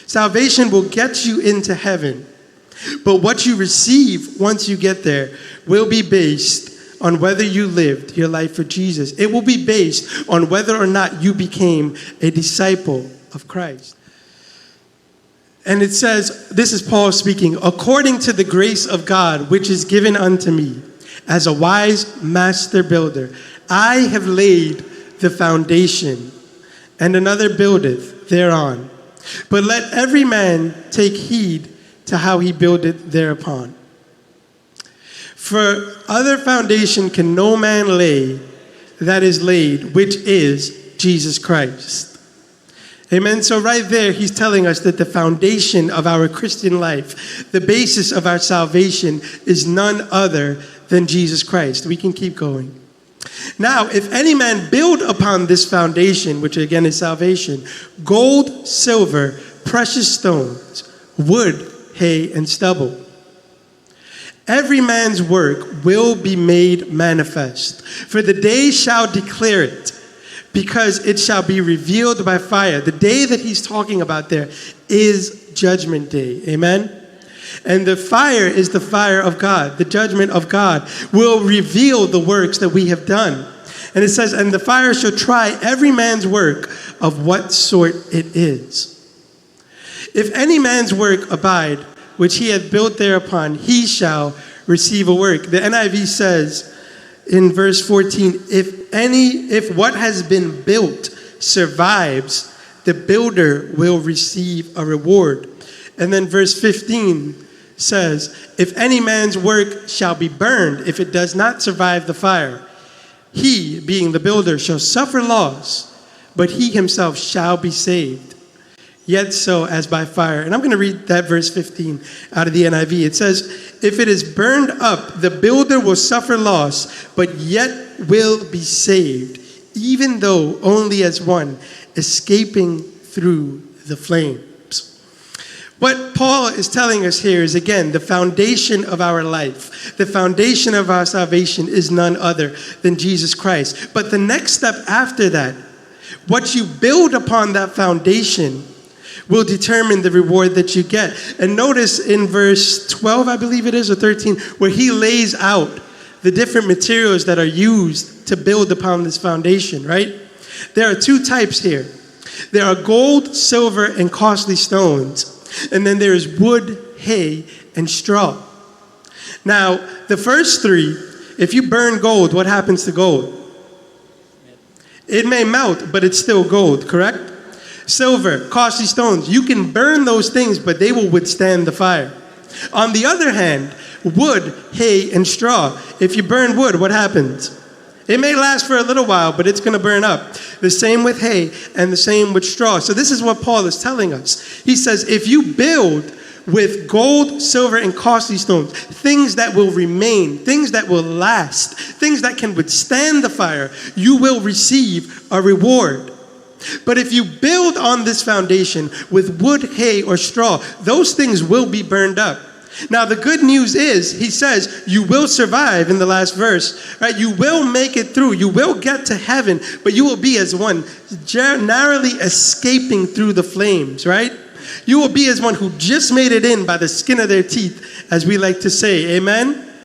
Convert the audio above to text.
Salvation will get you into heaven. But what you receive once you get there will be based on whether you lived your life for Jesus. It will be based on whether or not you became a disciple of Christ. And it says, this is Paul speaking, according to the grace of God, which is given unto me, as a wise master builder, I have laid the foundation, and another buildeth thereon. But let every man take heed to how he buildeth thereupon. For other foundation can no man lay that is laid, which is Jesus Christ. Amen. So right there, he's telling us that the foundation of our Christian life, the basis of our salvation, is none other than Jesus Christ. We can keep going. Now, if any man build upon this foundation, which again is salvation, gold, silver, precious stones, wood, hay, and stubble, every man's work will be made manifest, for the day shall declare it, because it shall be revealed by fire. The day that he's talking about there is Judgment Day. Amen? And the fire is the fire of God. The judgment of God will reveal the works that we have done. And it says, and the fire shall try every man's work of what sort it is. If any man's work abide, which he hath built thereupon, he shall receive a work. The NIV says in verse 14, if what has been built survives, the builder will receive a reward. And then verse 15 says, if any man's work shall be burned, if it does not survive the fire, he, being the builder, shall suffer loss, but he himself shall be saved, yet so as by fire. And I'm going to read that verse 15 out of the NIV. It says, if it is burned up, the builder will suffer loss, but yet will be saved, even though only as one escaping through the flames. What Paul is telling us here is, again, the foundation of our life, the foundation of our salvation is none other than Jesus Christ. But the next step after that, what you build upon that foundation will determine the reward that you get. And notice in verse 12, I believe it is, or 13, where he lays out the different materials that are used to build upon this foundation, right? There are two types here. There are gold, silver, and costly stones. And then there is wood, hay, and straw. Now, the first three, if you burn gold, what happens to gold? It may melt, but it's still gold, correct? Silver, costly stones, you can burn those things, but they will withstand the fire. On the other hand, wood, hay, and straw, if you burn wood, what happens? It may last for a little while, but it's going to burn up. The same with hay and the same with straw. So this is what Paul is telling us. He says, if you build with gold, silver, and costly stones, things that will remain, things that will last, things that can withstand the fire, you will receive a reward. But if you build on this foundation with wood, hay, or straw, those things will be burned up. Now, the good news is, he says, you will survive in the last verse, right? You will make it through. You will get to heaven, but you will be as one narrowly escaping through the flames, right? You will be as one who just made it in by the skin of their teeth, as we like to say. Amen?